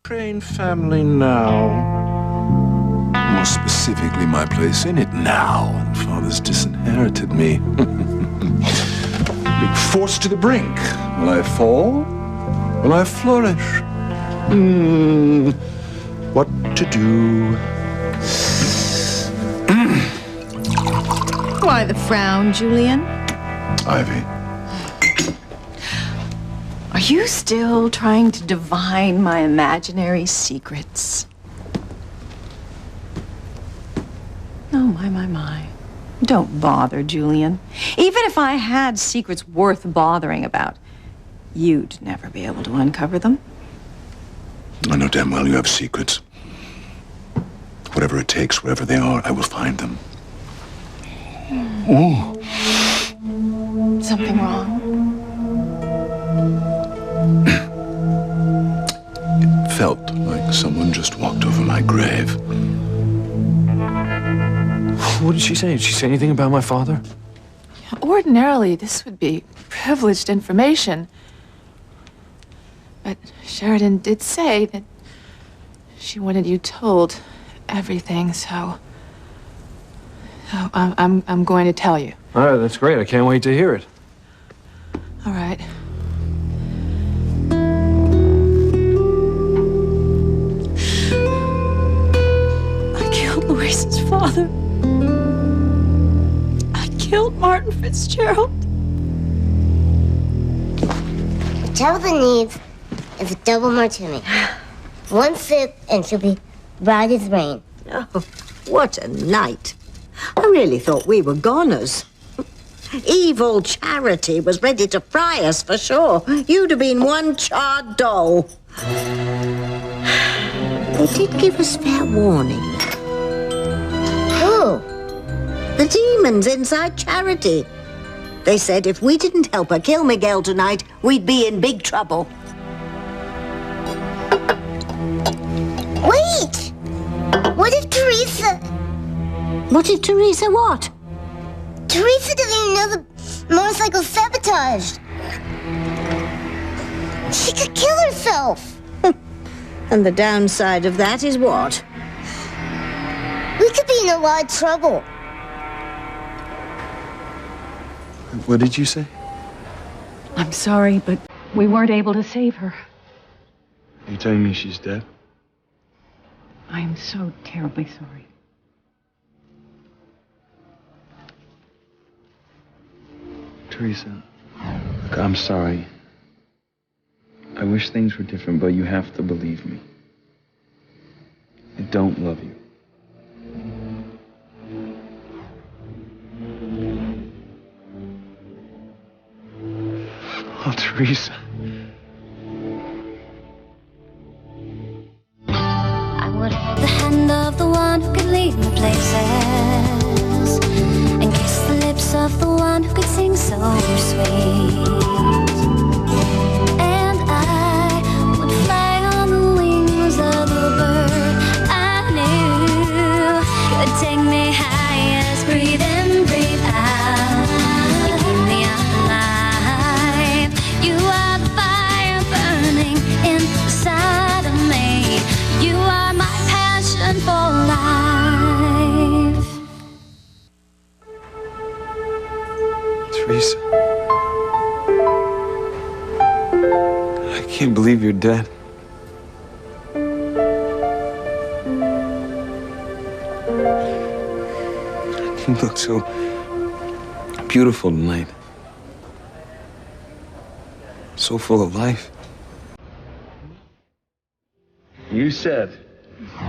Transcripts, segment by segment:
Crane family now. More specifically, my place in it now. Father's disinherited me. Being forced to the brink. Will I fall? Will I flourish? What to do? Why the frown, Julian? Ivy. Are you still trying to divine my imaginary secrets? Oh, my. Don't bother, Julian. Even if I had secrets worth bothering about, you'd never be able to uncover them. I know damn well you have secrets. Whatever it takes, wherever they are, I will find them. Ooh. Something wrong? It felt like someone just walked over my grave. What did she say? Did she say anything about my father? Ordinarily, this would be privileged information. But Sheridan did say that she wanted you told everything, so I'm going to tell you. All right, that's great. I can't wait to hear it. All right. I killed Louise's father. I killed Martin Fitzgerald. Whatever the needs is a double martini. One sip and she'll be bright as rain. Oh, what a night. I really thought we were goners. Evil Charity was ready to fry us for sure. You'd have been one charred doll. They did give us fair warning. Who? The demons inside Charity. They said if we didn't help her kill Miguel tonight, we'd be in big trouble. Wait! What if Teresa... What if Teresa what? Teresa doesn't even know the motorcycle's sabotaged. She could kill herself. And the downside of that is what? We could be in a lot of trouble. What did you say? I'm sorry, but we weren't able to save her. Are you telling me she's dead? I am so terribly sorry. Teresa, look, I'm sorry. I wish things were different, but you have to believe me. I don't love you. Oh, Teresa. I would hold the hand of the one who could lead me places and kiss the lips of the one who could sing so sweet. And I would fly on the wings of the bird I knew could take me high as breathe in, breathe out. You keep me alive. You are the fire burning inside of me. You are my passion for life. Teresa. I can't believe you're dead. You look so beautiful tonight. So full of life. You said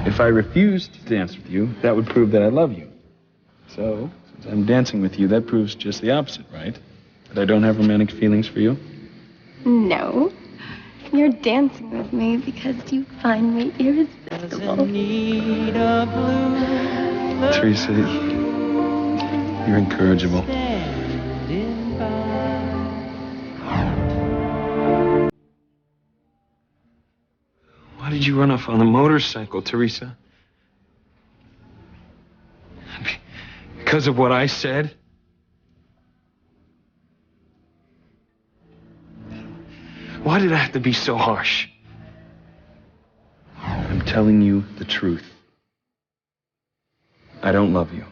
if I refused to dance with you, that would prove that I love you. So, since I'm dancing with you, that proves just the opposite, right? That I don't have romantic feelings for you? No. You're dancing with me because you find me irresistible. Teresa, you're incorrigible. Why did you run off on a motorcycle, Teresa? Because of what I said? Why did I have to be so harsh? I'm telling you the truth. I don't love you.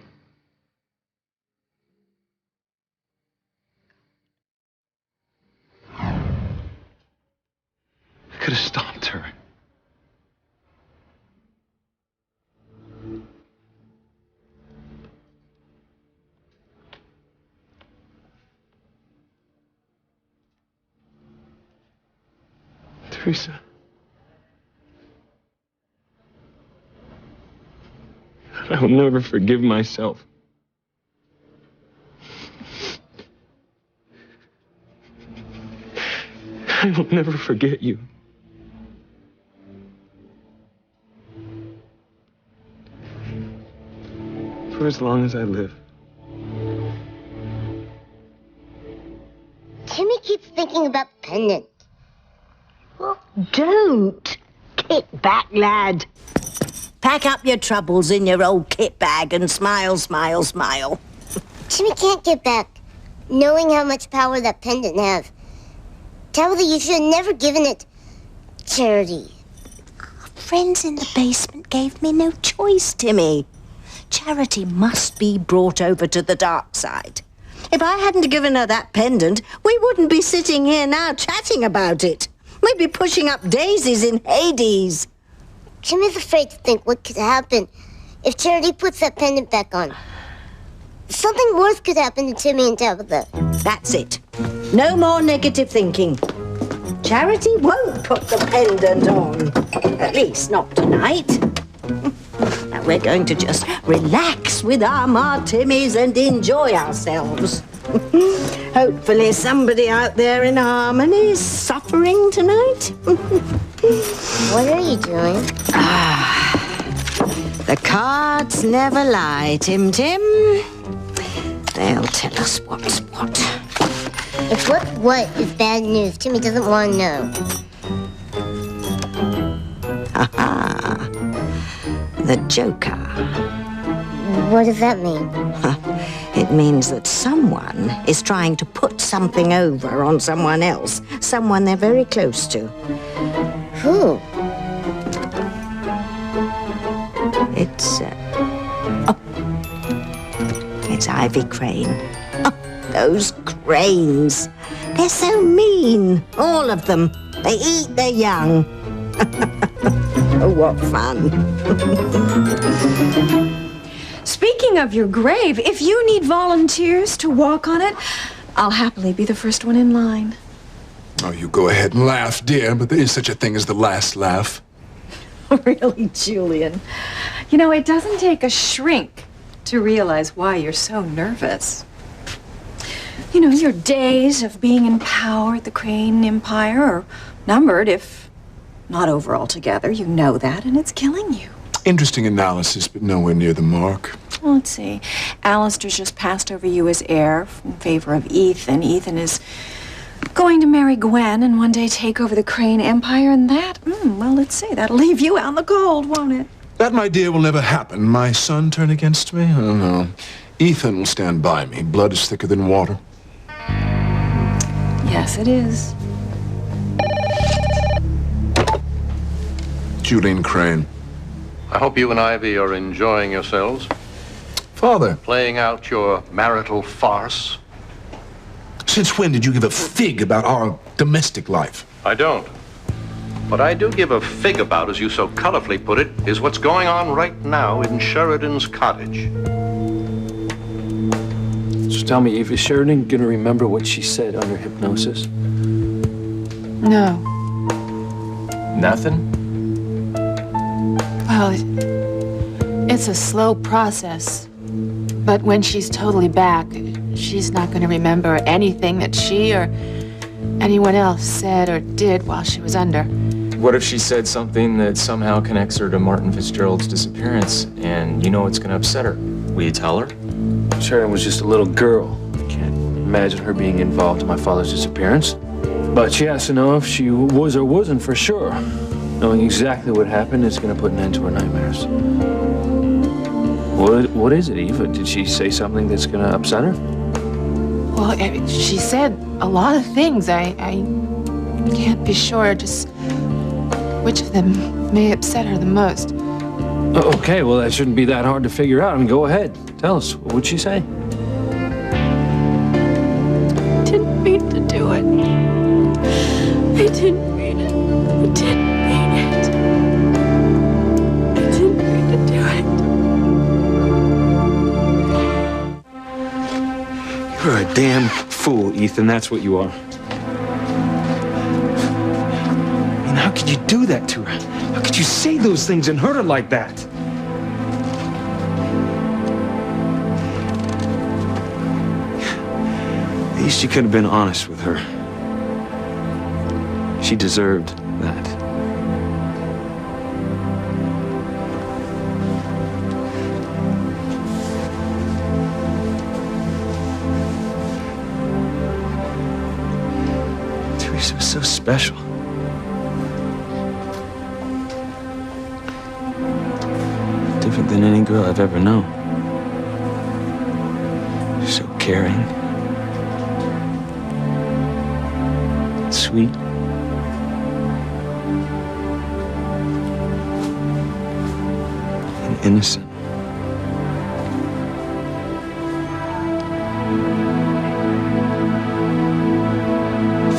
I could have stopped her. Teresa. I will never forgive myself. I will never forget you. For as long as I live. Timmy keeps thinking about the pendant. Don't. Kit back, lad. Pack up your troubles in your old kit bag and smile, smile, smile. Timmy can't get back, knowing how much power that pendant has. Tabitha, you should have never given it Charity. Friends in the basement gave me no choice, Timmy. Charity must be brought over to the dark side. If I hadn't given her that pendant, we wouldn't be sitting here now chatting about it. We'd be pushing up daisies in Hades. Timmy's afraid to think what could happen if Charity puts that pendant back on. Something worse could happen to Timmy and Tabitha. That's it. No more negative thinking. Charity won't put the pendant on. At least not tonight. Now we're going to just relax with our martinis and enjoy ourselves. Hopefully somebody out there in Harmony is suffering tonight. What are you doing? The cards never lie, Tim Tim. They'll tell us what's what. If what's what is bad news, Timmy doesn't want to know. Aha. The Joker. What does that mean? It means that someone is trying to put something over on someone else, someone they're very close to. Who? It's Ivy Crane. Oh, those cranes. They're so mean, all of them. They eat their young. Oh, what fun. Speaking of your grave, if you need volunteers to walk on it, I'll happily be the first one in line. Oh, you go ahead and laugh, dear, but there is such a thing as the last laugh. Really, Julian? You know, it doesn't take a shrink to realize why you're so nervous. You know, your days of being in power at the Crane Empire are numbered, if not over altogether. You know that, and it's killing you. Interesting analysis, but nowhere near the mark. Well, let's see. Alistair's just passed over you as heir in favor of Ethan. Ethan is going to marry Gwen and one day take over the Crane Empire, and that, well, let's see, that'll leave you out in the cold, won't it? That, my dear, will never happen. My son turn against me? Oh, no. Ethan will stand by me. Blood is thicker than water. Yes, it is. Julian Crane. I hope you and Ivy are enjoying yourselves. Father. Playing out your marital farce. Since when did you give a fig about our domestic life? I don't. What I do give a fig about, as you so colorfully put it, is what's going on right now in Sheridan's cottage. So tell me, Eve, is Sheridan gonna remember what she said under hypnosis? No. Nothing? Well, it's a slow process. But when she's totally back, she's not going to remember anything that she or anyone else said or did while she was under. What if she said something that somehow connects her to Martin Fitzgerald's disappearance, and you know it's going to upset her? Will you tell her? Sheridan was just a little girl. I can't imagine her being involved in my father's disappearance. But she has to know if she was or wasn't for sure. Knowing exactly what happened is going to put an end to her nightmares. What is it, Eva? Did she say something that's going to upset her? Well, she said a lot of things. I can't be sure just which of them may upset her the most. Okay, well, that shouldn't be that hard to figure out. I mean, go ahead. Tell us. What would she say? Didn't mean to do it. I didn't mean it. I didn't mean it. I didn't mean to do it. You're a damn fool, Ethan. That's what you are. I mean, how could you do that to her? How could you say those things and hurt her like that? At least you could have been honest with her. She deserved that. Teresa was so special. Different than any girl I've ever known. So caring. Sweet. And innocent.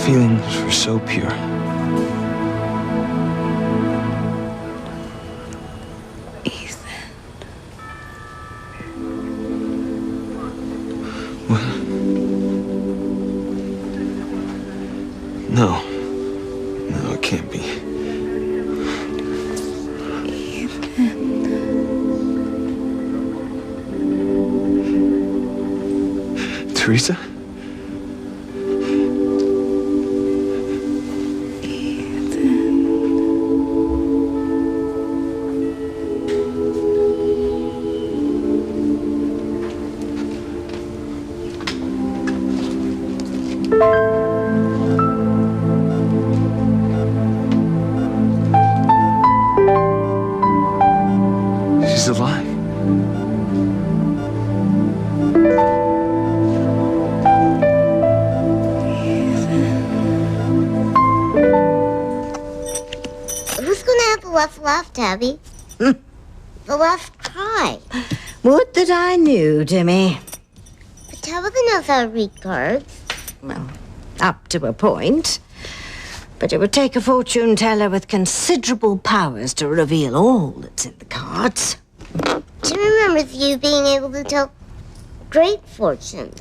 Feelings were so pure. No. No, it can't be. Teresa? She's alive. Who's gonna have the last laugh, Tabby? The last cry. Would that I knew, Timmy. But Tabitha knows how to read cards. Well, up to a point. But it would take a fortune teller with considerable powers to reveal all that's in the cards. She remembers you being able to tell great fortunes.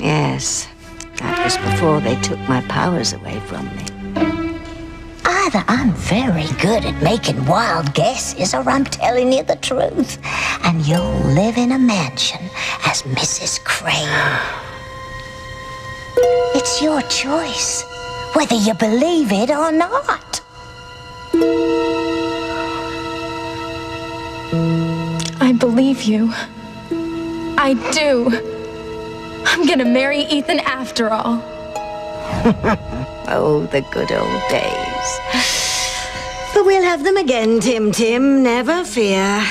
Yes, that was before they took my powers away from me. Either I'm very good at making wild guesses or I'm telling you the truth. And you'll live in a mansion as Mrs. Crane. It's your choice, whether you believe it or not. I believe you. I do. I'm gonna marry Ethan after all. Oh, the good old days. But we'll have them again, Tim, never fear.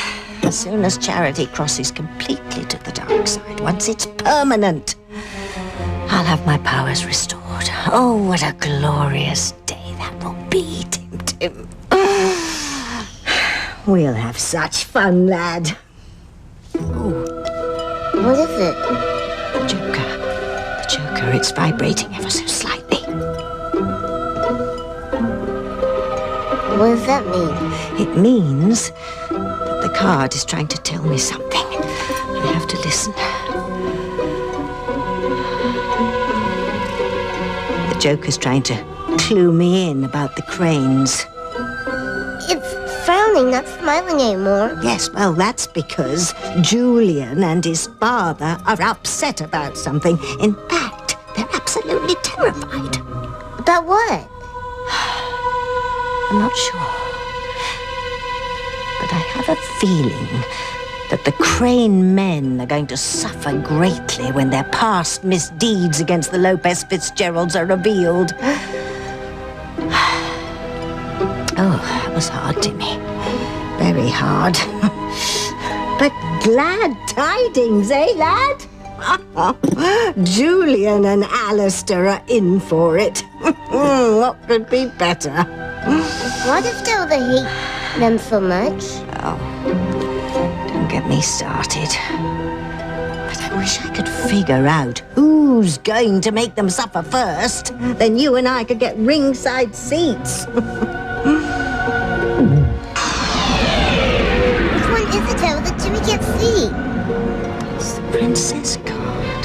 As soon as Charity crosses completely to the dark side, once it's permanent, I'll have my powers restored. Oh, what a glorious day that will be, Tim. We'll have such fun, lad. Ooh. What is it? The Joker, it's vibrating ever so slightly. What does that mean? It means that the card is trying to tell me something. I have to listen. The Joker's trying to clue me in about the Cranes. It's frowning, not smiling anymore. Yes, well, that's because Julian and his father are upset about something. In fact, they're absolutely terrified. About what? I'm not sure. But I have a feeling that the Crane men are going to suffer greatly when their past misdeeds against the Lopez Fitzgeralds are revealed. Oh, that was hard, Timmy. Very hard. But glad tidings, eh, lad? Julian and Alistair are in for it. What could be better? Why does Tabitha hate them so much? Oh, don't get me started. But I wish I could figure out who's going to make them suffer first. Then you and I could get ringside seats. Which one is it, Tabitha? Jimmy can't see. It's the princess card.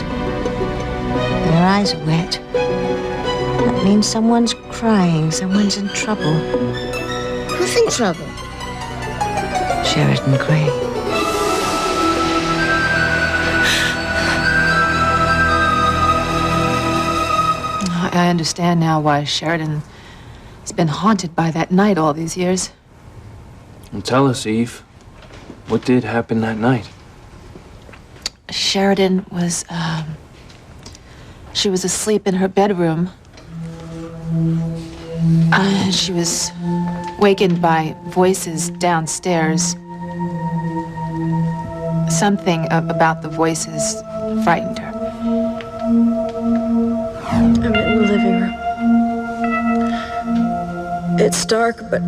Their eyes are wet. That means someone's crying, someone's in trouble. Who's in trouble? Sheridan Gray. I understand now why Sheridan has been haunted by that night all these years. Well, tell us, Eve. What did happen that night? Sheridan was, she was asleep in her bedroom. She was wakened by voices downstairs. Something about the voices frightened her. I'm in the living room. It's dark, but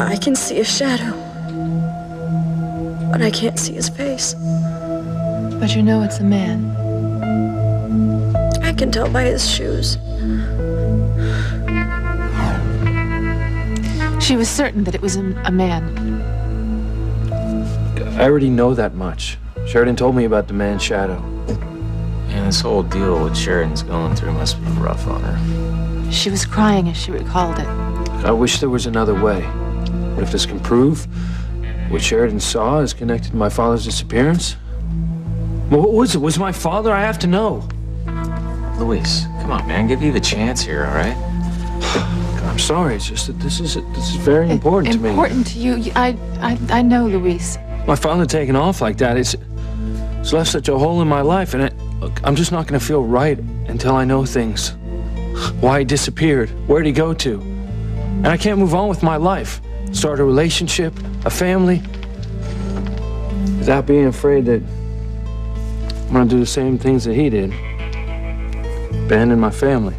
I can see a shadow. But I can't see his face. But you know it's a man. I can tell by his shoes. She was certain that it was a man. I already know that much. Sheridan told me about the man's shadow. And this whole deal with Sheridan's going through must be rough on her. She was crying as she recalled it. I wish there was another way. But if this can prove what Sheridan saw is connected to my father's disappearance? Well, what was it? Was my father? I have to know. Luis, come on, man. Give Eve a chance here, all right? I'm sorry. It's just that this is very important to me. Important to you? I know, Luis. My father taking off like that, it's left such a hole in my life, and look, I'm just not going to feel right until I know things. Why he disappeared, where'd he go to? And I can't move on with my life. Start a relationship, a family, without being afraid that I'm going to do the same things that he did. Abandon my family.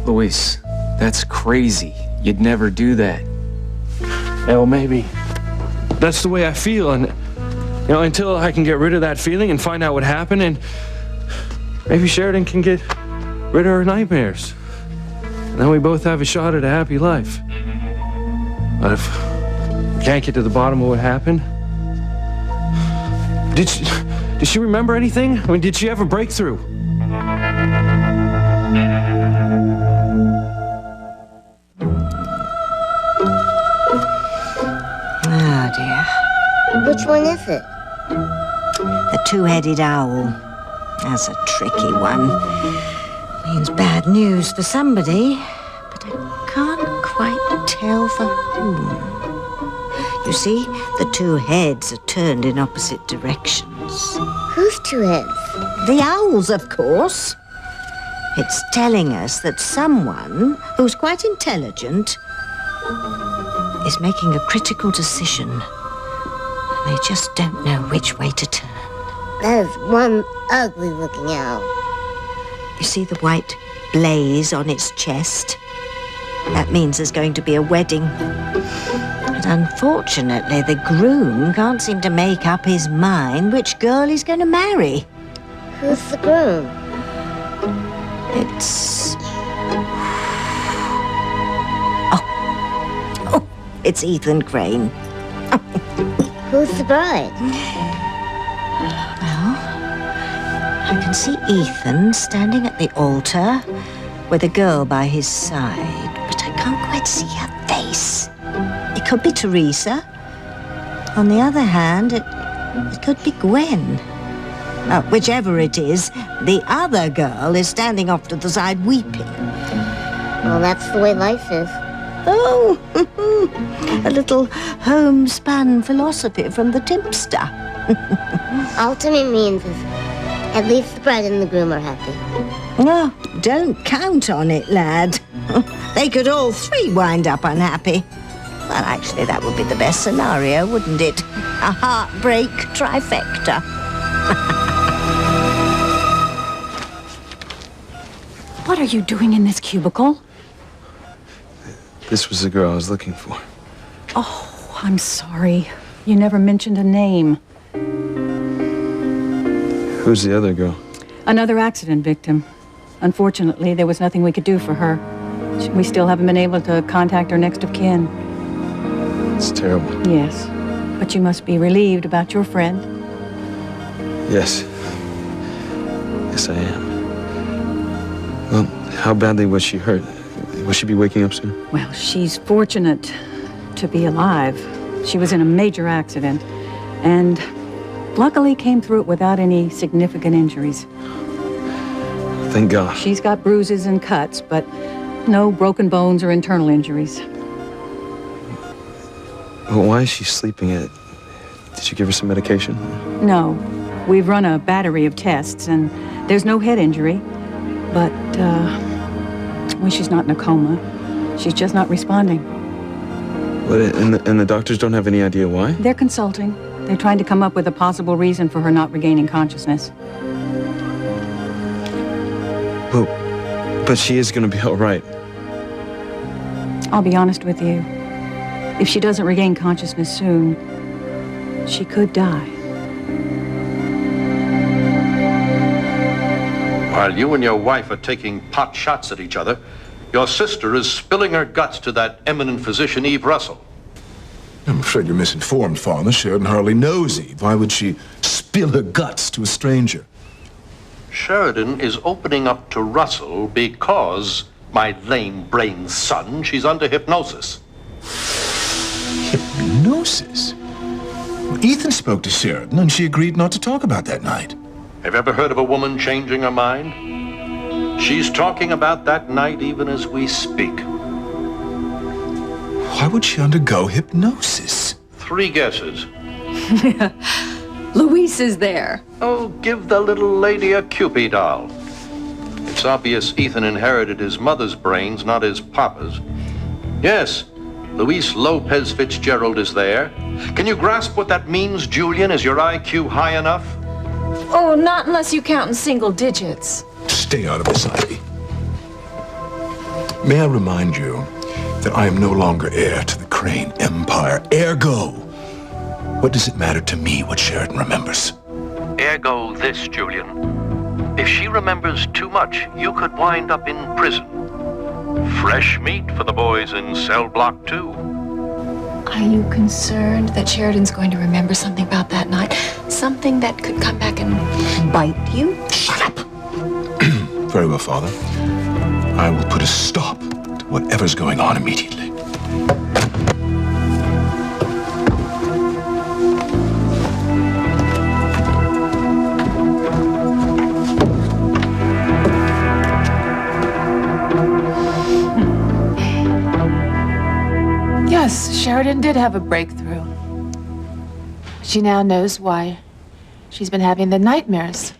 Luis, that's crazy. You'd never do that. Yeah, well, maybe. That's the way I feel, and until I can get rid of that feeling and find out what happened, and maybe Sheridan can get rid of her nightmares. And then we both have a shot at a happy life. But if we can't get to the bottom of what happened, did she remember anything? I mean, did she have a breakthrough? Oh, dear. Which one is it? The two-headed owl. That's a tricky one. Means bad news for somebody, but I can't quite tell for whom. You see, the two heads are turned in opposite directions. Whose two heads? The owl's, of course. It's telling us that someone who's quite intelligent is making a critical decision. And they just don't know which way to turn. That is one ugly-looking owl. You see the white blaze on its chest? That means there's going to be a wedding. But unfortunately, the groom can't seem to make up his mind which girl he's going to marry. Who's the groom? It's... Oh, it's Ethan Crane. Who's the bride? Well, I can see Ethan standing at the altar with a girl by his side, but I can't quite see her face. It could be Teresa. On the other hand, it could be Gwen. Whichever it is, the other girl is standing off to the side weeping. Well, that's the way life is. Oh, a little homespun philosophy from the tipster. Ultimate means is at least the bride and the groom are happy. No, don't count on it, lad. They could all three wind up unhappy. Well, actually, that would be the best scenario, wouldn't it? A heartbreak trifecta. What are you doing in this cubicle? This was the girl I was looking for. Oh, I'm sorry. You never mentioned a name. Who's the other girl? Another accident victim. Unfortunately, there was nothing we could do for her. We still haven't been able to contact her next of kin. It's terrible. Yes, but you must be relieved about your friend. Yes. Yes, I am. Well, how badly was she hurt? Will she be waking up soon? Well, she's fortunate to be alive. She was in a major accident, and luckily came through it without any significant injuries. Thank God. She's got bruises and cuts, but no broken bones or internal injuries. Well, why is she sleeping? Did you give her some medication? No. We've run a battery of tests, and there's no head injury. But, well, she's not in a coma. She's just not responding. But, and the doctors don't have any idea why? They're consulting. They're trying to come up with a possible reason for her not regaining consciousness. Well, but she is going to be all right. I'll be honest with you. If she doesn't regain consciousness soon, she could die. While you and your wife are taking pot shots at each other, your sister is spilling her guts to that eminent physician, Eve Russell. I'm afraid you're misinformed, Father. Sheridan hardly knows Eve. Why would she spill her guts to a stranger? Sheridan is opening up to Russell because, my lame-brained son, she's under hypnosis. Hypnosis? Ethan spoke to Sheridan, and she agreed not to talk about that night. Have you ever heard of a woman changing her mind? She's talking about that night even as we speak. Why would she undergo hypnosis? 3 guesses. Luis is there. Oh, give the little lady a Cupid doll. It's obvious Ethan inherited his mother's brains, not his papa's. Yes, Luis Lopez Fitzgerald is there. Can you grasp what that means, Julian? Is your IQ high enough? Oh, not unless you count in single digits. Stay out of this, Ivy. May I remind you that I am no longer heir to the Crane Empire. Ergo, what does it matter to me what Sheridan remembers? Ergo this, Julian. If she remembers too much, you could wind up in prison. Fresh meat for the boys in cell block 2. Are you concerned that Sheridan's going to remember something about that night? Something that could come back and bite you? Shut up! Very well, Father. I will put a stop to whatever's going on immediately. Yes, Sheridan did have a breakthrough. She now knows why she's been having the nightmares.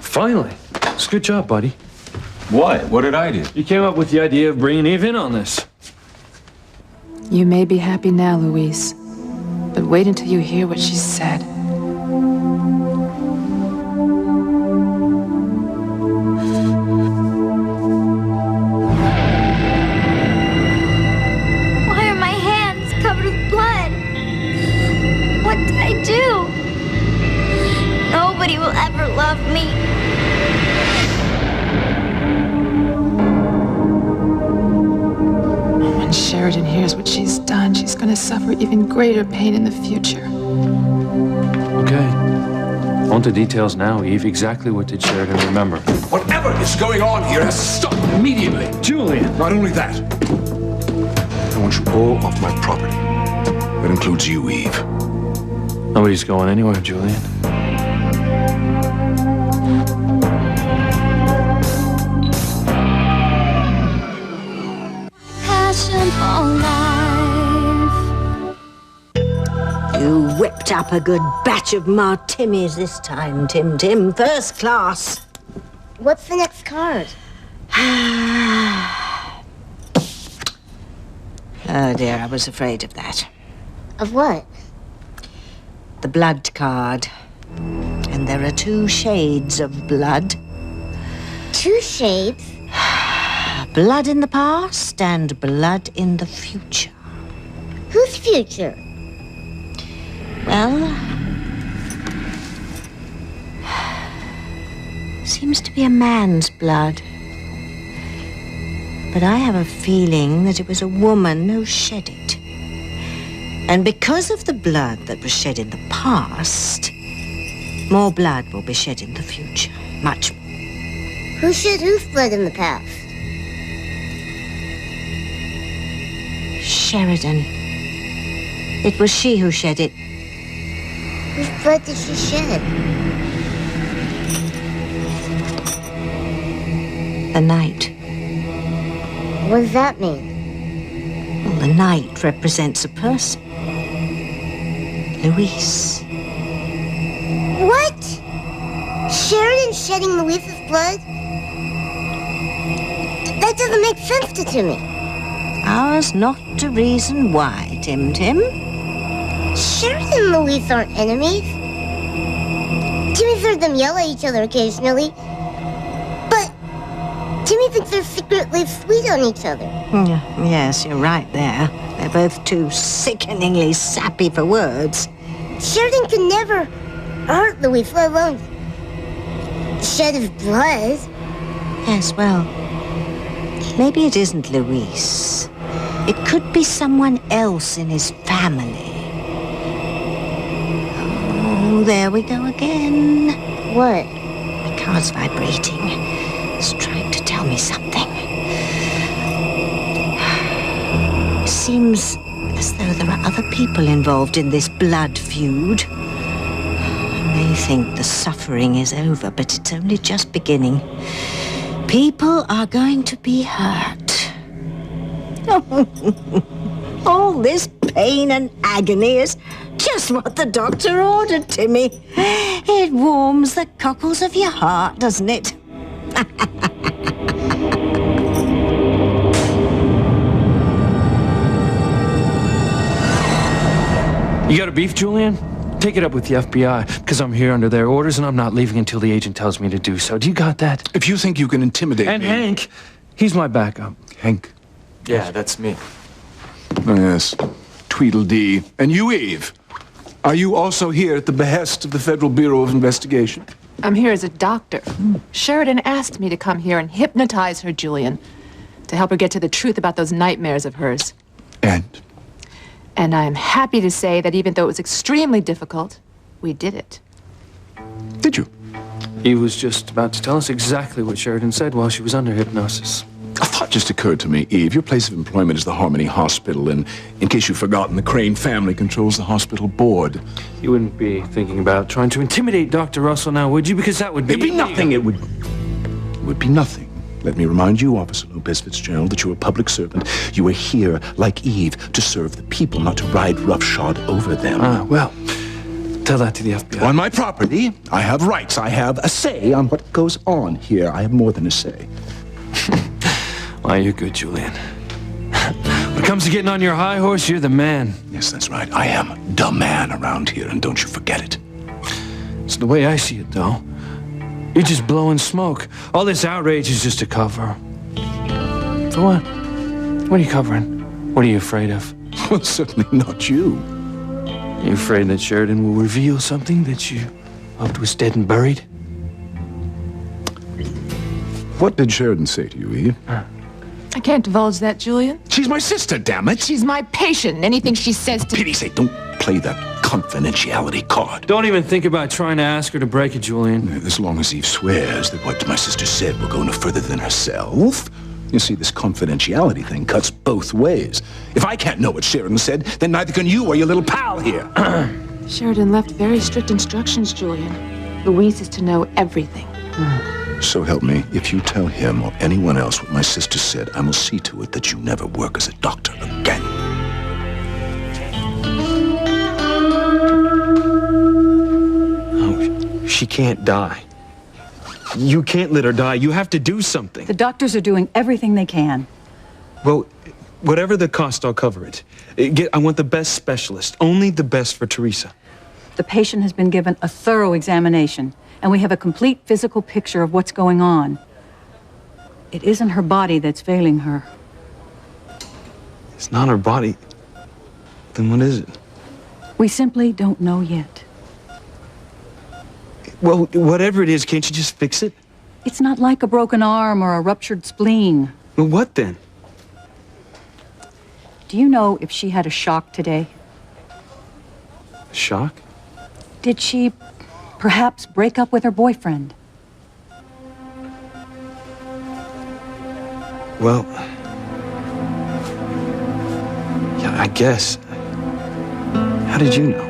Finally. It's a good job, buddy. What? What did I do? You came up with the idea of bringing Eve in on this. You may be happy now, Luis, but wait until you hear what she said. Why are my hands covered with blood? What did I do? Nobody will ever love me. When Sheridan hears what she's done, she's going to suffer even greater pain in the future. Okay. On to details now, Eve. Exactly what did Sheridan remember? Whatever is going on here has to stop immediately. Julian! Not only that, I want you all off my property. That includes you, Eve. Nobody's going anywhere, Julian. Passion for life. You whipped up a good batch of Martinis this time, Tim. First class. What's the next card? Oh, dear, I was afraid of that. Of what? The blood card. And there are 2 shades of blood. 2 shades? blood in the past and blood in the future. Whose future? Well, seems to be a man's blood. But I have a feeling that it was a woman who shed it. And because of the blood that was shed in the past, more blood will be shed in the future. Much more. Who shed whose blood in the past? Sheridan. It was she who shed it. Whose blood did she shed? The night. What does that mean? Well, the night represents a person. Louise. What? Sheridan shedding Louise's blood? That doesn't make sense to me. Ours not to reason why, Tim Tim. Sheridan and Louise aren't enemies. Timmy heard them yell at each other occasionally. But Timmy thinks they're secretly sweet on each other. Yes, you're right there. They're both too sickeningly sappy for words. Sheridan could never hurt Louise, let alone shed his blood. Yes, well, maybe it isn't Louise. It could be someone else in his family. Oh, there we go again. What? The card's vibrating. It's trying to tell me something. It seems as though there are other people involved in this blood feud. I may think the suffering is over, but it's only just beginning. People are going to be hurt. All this pain and agony is just what the doctor ordered, Timmy. It warms the cockles of your heart, doesn't it? You got a beef, Julian? Take it up with the FBI, because I'm here under their orders and I'm not leaving until the agent tells me to do so. Do you got that? If you think you can intimidate And me... Hank, he's my backup. Hank? Yeah, that's me. Oh, yes. Tweedledee. And you, Eve? Are you also here at the behest of the Federal Bureau of Investigation? I'm here as a doctor. Sheridan asked me to come here and hypnotize her, Julian, to help her get to the truth about those nightmares of hers. And? And I'm happy to say that even though it was extremely difficult, we did it. Did you? He was just about to tell us exactly what Sheridan said while she was under hypnosis. A thought just occurred to me, Eve. Your place of employment is the Harmony Hospital, and in case you've forgotten, the Crane family controls the hospital board. You wouldn't be thinking about trying to intimidate Dr. Russell now, would you? Because that would be... It'd be nothing. It would be nothing. Let me remind you, Officer Lopez Fitzgerald, that you're a public servant. You are here, like Eve, to serve the people, not to ride roughshod over them. Well, tell that to the FBI. On my property, I have rights. I have a say on what goes on here. I have more than a say. Why, you're good, Julian. When it comes to getting on your high horse, you're the man. Yes, that's right. I am the man around here, and don't you forget it. It's the way I see it, though. You're just blowing smoke. All this outrage is just a cover. For what? What are you covering? What are you afraid of? Well, certainly not you. You afraid that Sheridan will reveal something that you hoped was dead and buried? What did Sheridan say to you, Eve? I can't divulge that, Julian. She's my sister, damn it. She's my patient. Anything she says to... Pity's sake, don't play that confidentiality card. Don't even think about trying to ask her to break it, Julian. As long as Eve swears that what my sister said will go no further than herself. You see, this confidentiality thing cuts both ways. If I can't know what Sheridan said, then neither can you or your little pal here. Sheridan left very strict instructions, Julian. Louise is to know everything. So help me, if you tell him or anyone else what my sister said, I will see to it that you never work as a doctor again. Oh, she can't die. You can't let her die. You have to do something. The doctors are doing everything they can. Well, whatever the cost, I'll cover it. I want the best specialist. Only the best for Teresa. The patient has been given a thorough examination, and we have a complete physical picture of what's going on. it isn't her body that's failing her. It's not her body. Then what is it? We simply don't know yet. Well, whatever it is, can't you just fix it? It's not like a broken arm or a ruptured spleen. Well, what then? Do you know if she had a shock today? Shock? Did she perhaps break up with her boyfriend? Well, yeah, I guess. How did you know?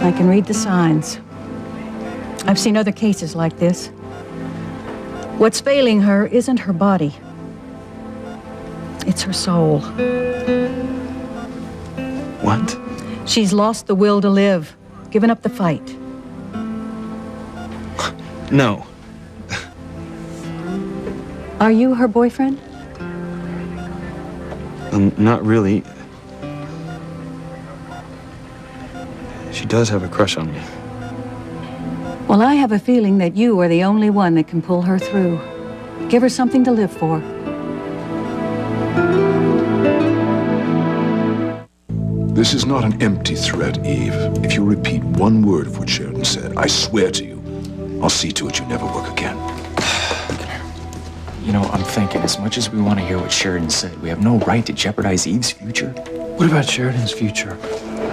I can read the signs. I've seen other cases like this. What's failing her isn't her body. It's her soul. What? She's lost the will to live, given up the fight. No. Are you her boyfriend? Not really. She does have a crush on me. Well, I have a feeling that you are the only one that can pull her through. Give her something to live for. This is not an empty threat, Eve. If you repeat one word of what Sheridan said, I swear to you, I'll see to it you never work again. You know, I'm thinking, as much as we want to hear what Sheridan said, we have no right to jeopardize Eve's future. What about Sheridan's future?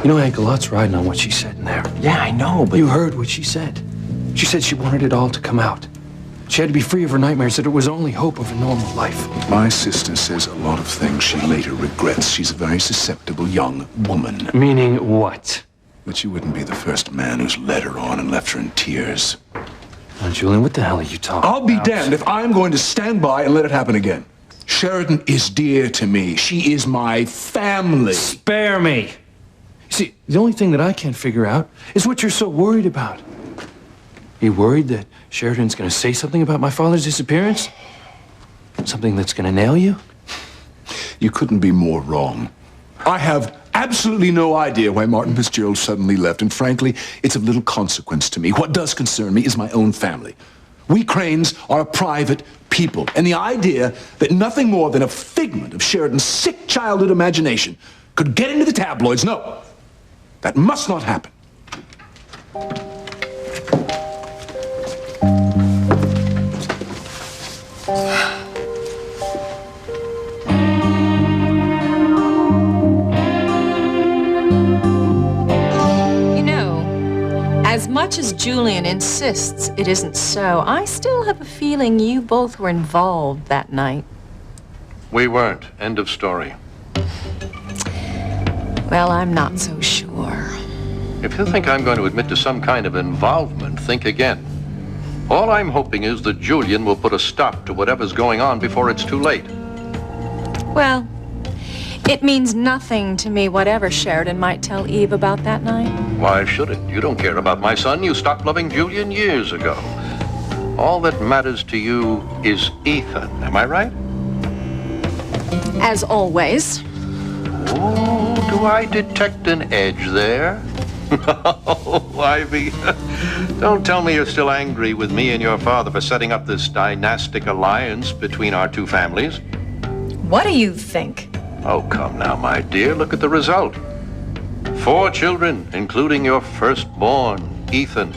You know, Hank, a lot's riding on what she said in there. Yeah, I know, but... You heard what she said. She said she wanted it all to come out. She had to be free of her nightmares, that it was only hope of a normal life. My sister says a lot of things she later regrets. She's a very susceptible young woman. Meaning what? But you wouldn't be the first man who's led her on and left her in tears. Now, Julian, what the hell are you talking about? I'll be damned if I'm going to stand by and let it happen again. Sheridan is dear to me. She is my family. Spare me. See, the only thing that I can't figure out is what you're so worried about. Are you worried that Sheridan's going to say something about my father's disappearance? Something that's going to nail you? You couldn't be more wrong. I have absolutely no idea why Martin Fitzgerald suddenly left, and frankly, it's of little consequence to me. What does concern me is my own family. We Cranes are a private people, and the idea that nothing more than a figment of Sheridan's sick childhood imagination could get into the tabloids, no, that must not happen. As much as Julian insists it isn't so, I still have a feeling you both were involved that night. We weren't. End of story. Well, I'm not so sure. If you think I'm going to admit to some kind of involvement, think again. All I'm hoping is that Julian will put a stop to whatever's going on before it's too late. Well, it means nothing to me whatever Sheridan might tell Eve about that night. Why should it? You don't care about my son. You stopped loving Julian years ago. All that matters to you is Ethan. Am I right? As always. Oh, do I detect an edge there? Oh, Ivy, don't tell me you're still angry with me and your father for setting up this dynastic alliance between our two families. What do you think? Oh, come now, my dear. Look at the result. 4 children, including your firstborn, Ethan.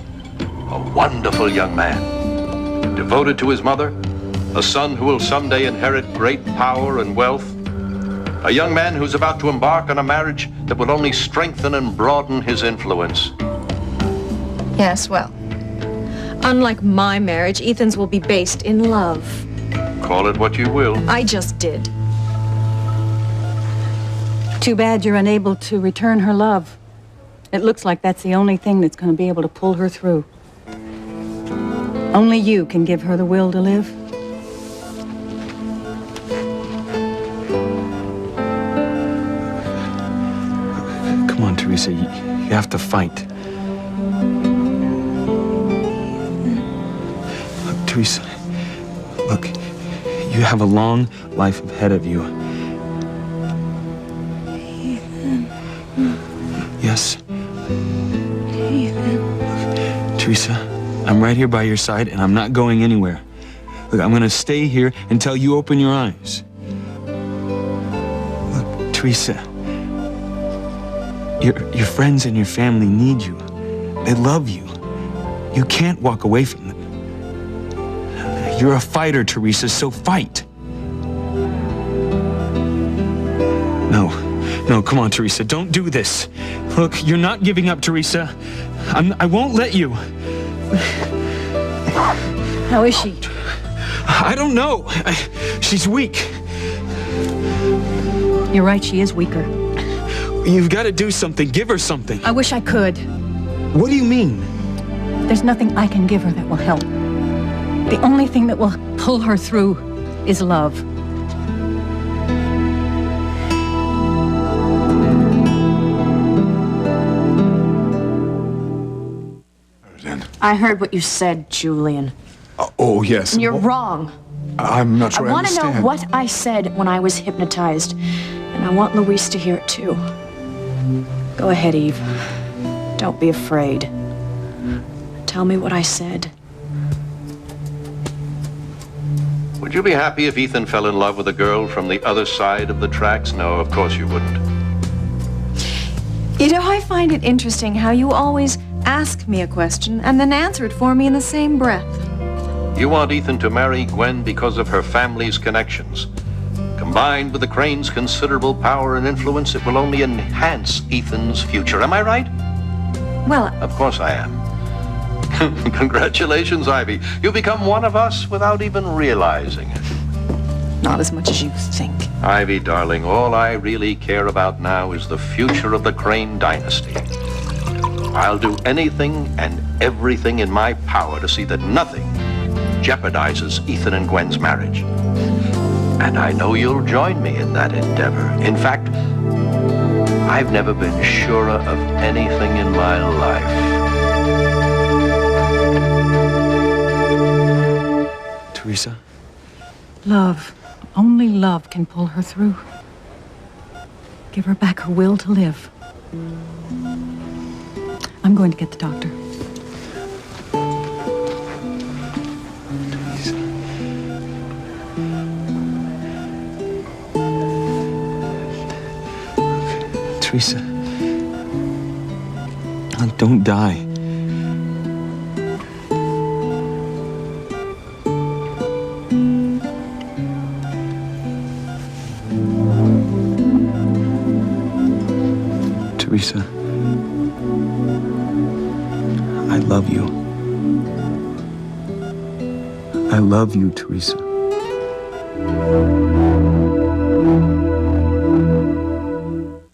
A wonderful young man. Devoted to his mother. A son who will someday inherit great power and wealth. A young man who's about to embark on a marriage that will only strengthen and broaden his influence. Yes, well, unlike my marriage, Ethan's will be based in love. Call it what you will. I just did. Too bad you're unable to return her love. It looks like that's the only thing that's going to be able to pull her through. Only you can give her the will to live. Come on, Teresa, you have to fight. Look, Teresa, look, you have a long life ahead of you. Yes. Teresa, I'm right here by your side, and I'm not going anywhere. Look, I'm gonna stay here until you open your eyes. Look, Teresa, your friends and your family need you. They love you. You can't walk away from them. You're a fighter, Teresa, so fight. No, come on, Teresa, don't do this. Look, you're not giving up, Teresa. I won't let you. How is she? I don't know. She's weak. You're right, she is weaker. You've got to do something. Give her something. I wish I could. What do you mean? There's nothing I can give her that will help. The only thing that will pull her through is love. I heard what you said, Julian. Oh, yes. And you're wrong. I'm not sure I want to know understand. what I said when I was hypnotized, and I want Luis to hear it too. Go ahead, Eve. Don't be afraid. Tell me what I said. Would you be happy if Ethan fell in love with a girl from the other side of the tracks? No, of course you wouldn't. You know, I find it interesting how you always ask me a question and then answer it for me in the same breath. You want Ethan to marry Gwen because of her family's connections. Combined with the Cranes' considerable power and influence, it will only enhance Ethan's future. Am I right? Well, of course I am. Congratulations, Ivy. You've become one of us without even realizing it. Not as much as you think. Ivy, darling, all I really care about now is the future of the Crane dynasty. I'll do anything and everything in my power to see that nothing jeopardizes Ethan and Gwen's marriage. And I know you'll join me in that endeavor. In fact, I've never been surer of anything in my life. Teresa? Love. Only love can pull her through. Give her back her will to live. I'm going to get the doctor. Teresa. Don't die. Teresa, I love you. I love you, Teresa.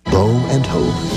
Bo and Hope